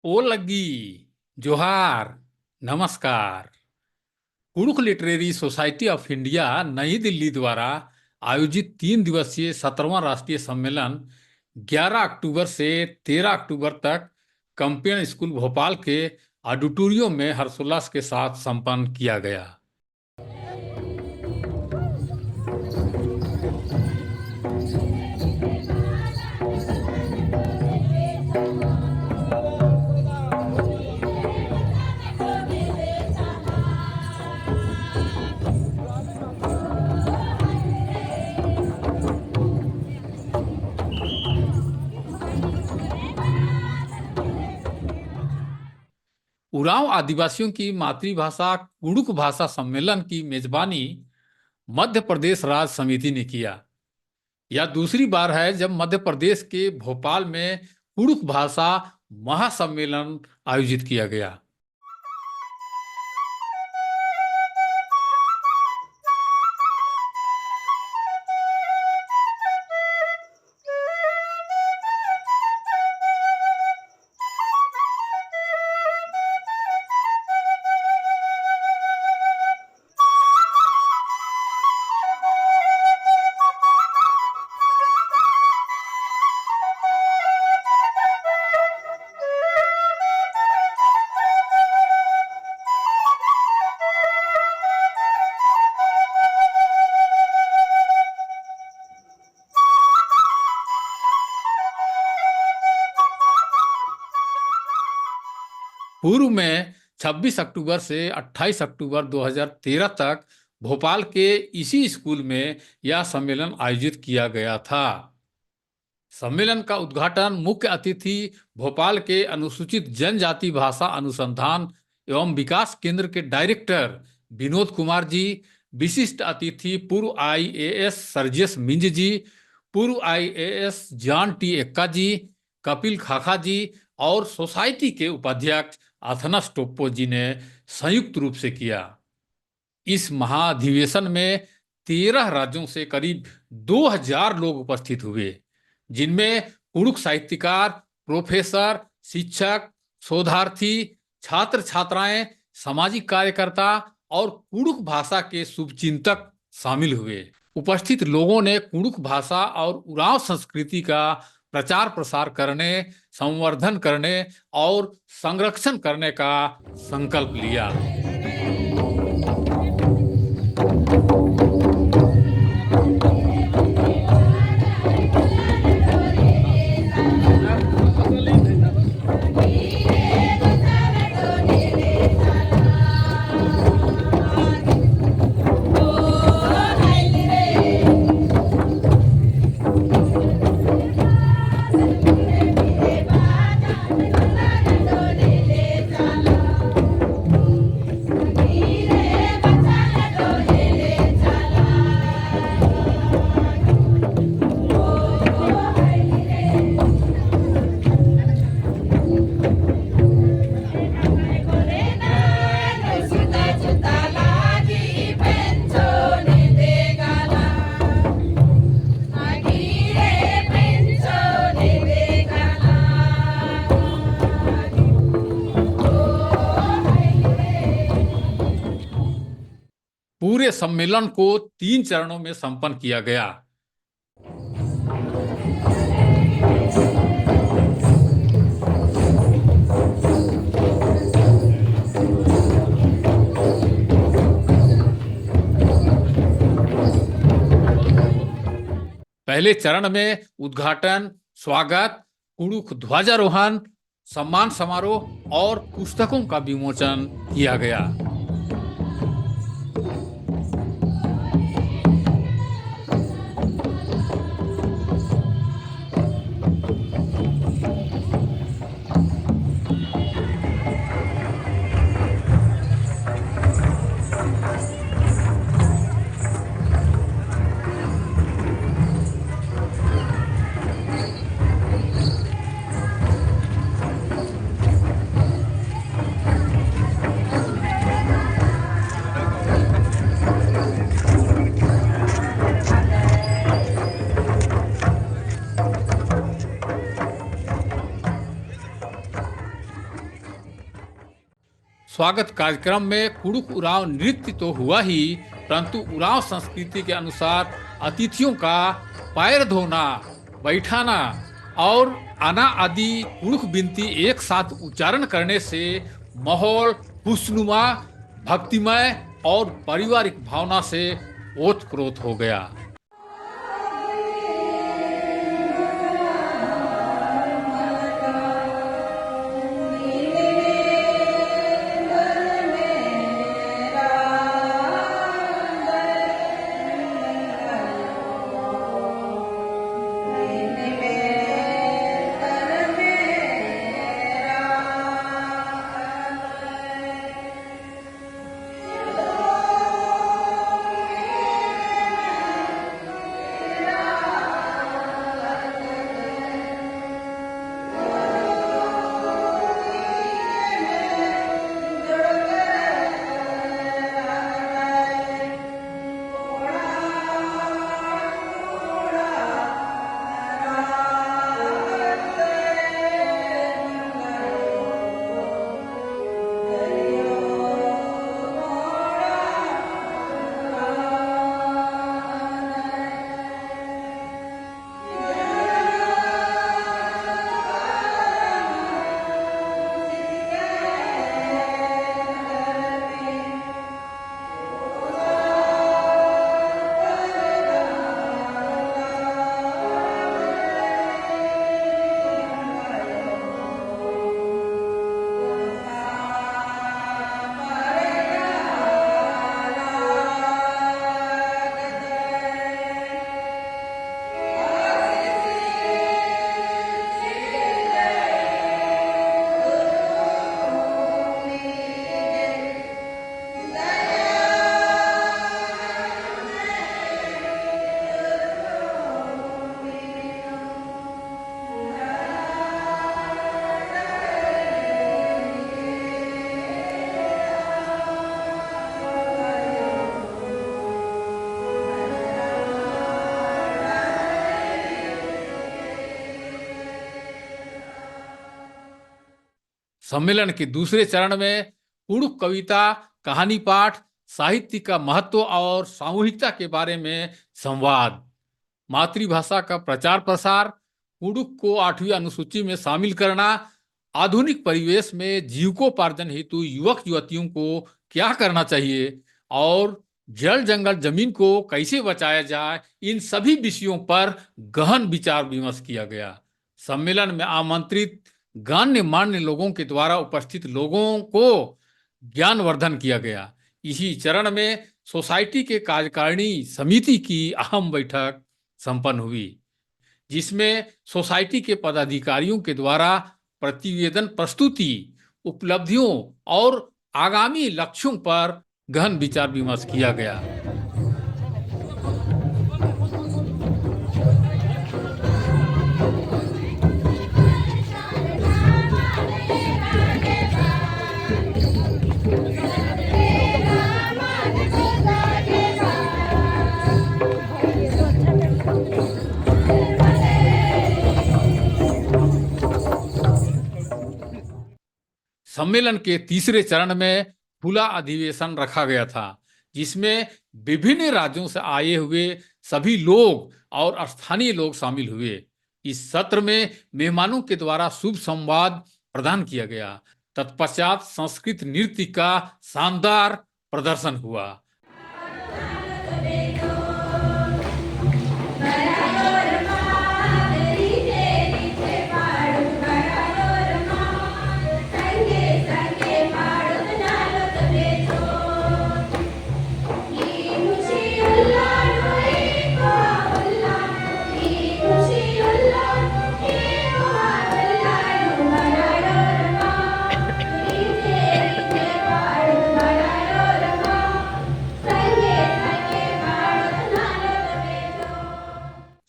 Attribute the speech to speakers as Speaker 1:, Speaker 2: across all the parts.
Speaker 1: ओ लगी जोहार नमस्कार। Kurukh literary society of India नई दिल्ली द्वारा आयोजित 3 दिवसीय 17वां राष्ट्रीय सम्मेलन 11 अक्टूबर से 13 अक्टूबर तक कंपियन स्कूल भोपाल के ऑडिटोरियम में हर्षोल्लास के साथ संपन्न किया गया। उरांव आदिवासियों की मातृभाषा कुड़ुक भाषा सम्मेलन की मेजबानी मध्य प्रदेश राज्य समिति ने किया। यह दूसरी बार है जब मध्य प्रदेश के भोपाल में कुड़ुक भाषा महासम्मेलन आयोजित किया गया। पूर्व में 26 अक्टूबर से 28 अक्टूबर 2013 तक भोपाल के इसी स्कूल में यह सम्मेलन आयोजित किया गया था। सम्मेलन का उद्घाटन मुख्य अतिथि भोपाल के अनुसूचित जनजाति भाषा अनुसंधान एवं विकास केंद्र के डायरेक्टर विनोद कुमार जी, विशिष्ट अतिथि पूर्व आईएएस सरजियस मिंज जी, पूर्व आईएएस जॉन टी एक्का जी, कपिल खाखा जी और सोसाइटी के उपाध्यक्ष अथनस टोप्पो जी ने संयुक्त रूप से किया। इस महाधिवेशन में 13 राज्यों से करीब 2000 लोग उपस्थित हुए, जिनमें कुड़ुक साहित्यकार, प्रोफेसर, शिक्षक, शोधार्थी, छात्र छात्राएं, सामाजिक कार्यकर्ता और कुड़ुक भाषा के शुभचिंतक शामिल हुए। उपस्थित लोगों ने कुड़ुक भाषा और उरांव संस्कृति का प्रचार प्रसार करने, संवर्धन करने और संरक्षण करने का संकल्प लिया। पूरे सम्मेलन को 3 चरणों में संपन्न किया गया। पहले चरण में उद्घाटन, स्वागत, कुड़ुक ध्वजारोहण, सम्मान समारोह और पुस्तकों का विमोचन किया गया। स्वागत कार्यक्रम में कुडुख उरांव नृत्य तो हुआ ही, परंतु उरांव संस्कृति के अनुसार अतिथियों का पैर धोना, बैठाना और आना आदि कुडुख बिनती एक साथ उच्चारण करने से माहौल खुशनुमा, भक्तिमय और पारिवारिक भावना से ओतप्रोत हो गया। सम्मेलन के दूसरे चरण में कुडुख कविता, कहानी पाठ, साहित्य का महत्व और सामूहिकता के बारे में संवाद, मातृभाषा का प्रचार प्रसार, कुडुख को 8वीं अनुसूची में शामिल करना, आधुनिक परिवेश में जीविकोपार्जन हेतु युवक युवतियों को क्या करना चाहिए और जल जंगल जमीन को कैसे बचाया जाए, इन सभी विषयों पर गहन विचार विमर्श किया गया। सम्मेलन में आमंत्रित गण्यमान्य लोगों के द्वारा उपस्थित लोगों को ज्ञानवर्धन किया गया। इसी चरण में सोसाइटी के कार्यकारिणी समिति की अहम बैठक संपन्न हुई, जिसमें सोसाइटी के पदाधिकारियों के द्वारा प्रतिवेदन प्रस्तुति, उपलब्धियों और आगामी लक्ष्यों पर गहन विचार विमर्श किया गया। सम्मेलन के तीसरे चरण में खुला अधिवेशन रखा गया था, जिसमें विभिन्न राज्यों से आए हुए सभी लोग और स्थानीय लोग शामिल हुए। इस सत्र में मेहमानों के द्वारा शुभ संवाद प्रदान किया गया। तत्पश्चात संस्कृत नृत्य का शानदार प्रदर्शन हुआ।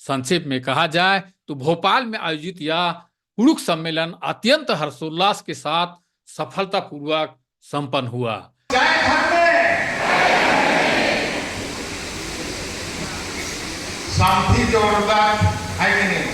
Speaker 1: संक्षेप में कहा जाए तो भोपाल में आयोजित यह कुडुख सम्मेलन अत्यंत हर्षोल्लास के साथ सफलतापूर्वक संपन्न हुआ।
Speaker 2: शांति जोरदार है कि नहीं?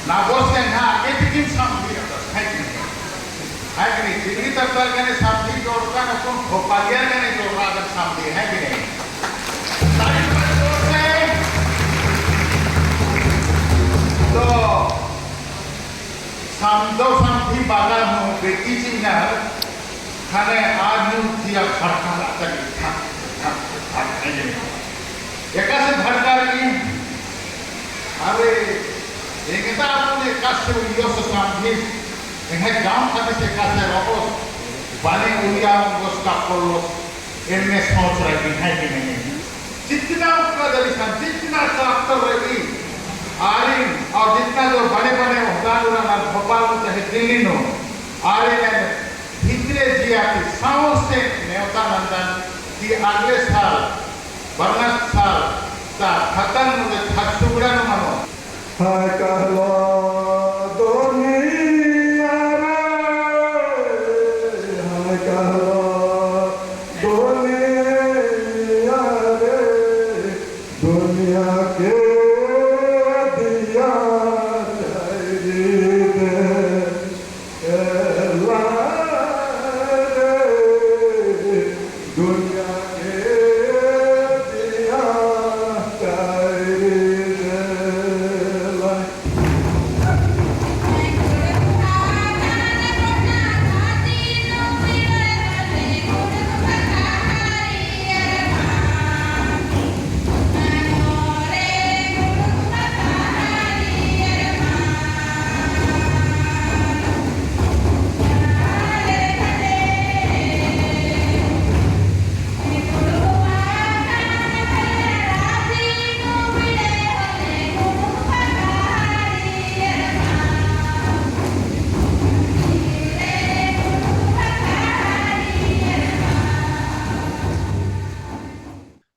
Speaker 2: ना बोलते हैं हाँ, ये बिल्कुल शांति है कि नहीं? है कि नहीं? दिल्ली तक का कहने सामने जोड़ता ना तुम भोपालिया कहने जोड़ रहा अगर सामने है कि नहीं? साइड पर जोड़ते हैं तो दो सामने बाजार में बेटी जी ने खाने आदमी दिया भड़का लाता नहीं था एका से भड़का रही अरे एक आपने काश उलियों से सामने एक गांव खाने से काश रहो बाने उलिया उसका कोलो इनमें सोच रही है कि नहीं? जितना उसका दरिशन जितना साफ्टर रही आरिन और जितना जो बड़े बड़े उदाहरण भोपाल में चाहे दिल्ली में आरिन भीतरे जिया की साउंड से न्योता नंदन कि अगले साल बरनस साल ता खतन में खतुगड़ा न मनो
Speaker 3: हाय कहलो दुनिया रे हाय कहलो दुनिया रे दुनिया के दिया दुनिया के दिया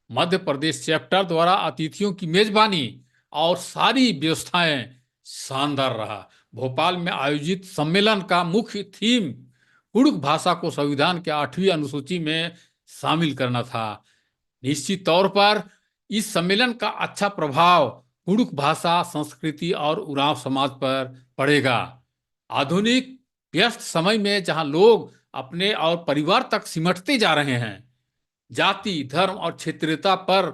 Speaker 1: मध्य प्रदेश चैप्टर द्वारा अतिथियों की मेजबानी और सारी व्यवस्थाएं शानदार रहा। भोपाल में आयोजित सम्मेलन का मुख्य थीम कुड़ुख भाषा को संविधान के 8वीं अनुसूची में शामिल करना था। निश्चित तौर पर इस सम्मेलन का अच्छा प्रभाव कुड़ुख भाषा, संस्कृति और उरांव समाज पर पड़ेगा। आधुनिक व्यस्त समय में जहां लोग अपने और परिवार तक सिमटते जा रहे हैं, जाति, धर्म और क्षेत्रीयता पर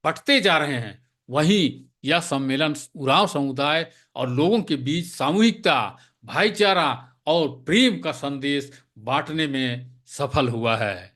Speaker 1: बंटते जा रहे हैं, वहीं यह सम्मेलन उरांव समुदाय और लोगों के बीच सामूहिकता, भाईचारा और प्रेम का संदेश बांटने में सफल हुआ है।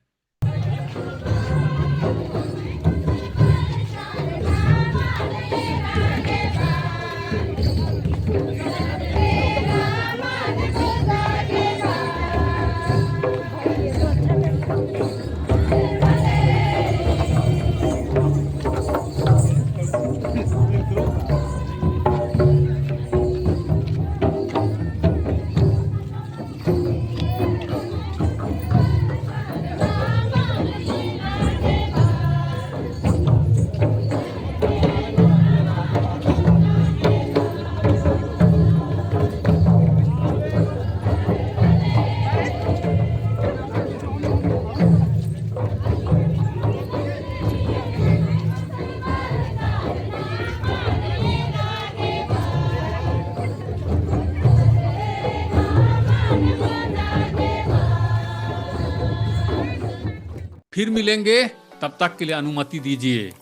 Speaker 1: फिर मिलेंगे, तब तक के लिए अनुमति दीजिए।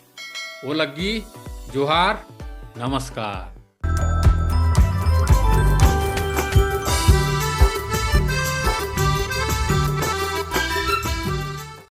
Speaker 1: ओ लग्गी, जोहार, नमस्कार।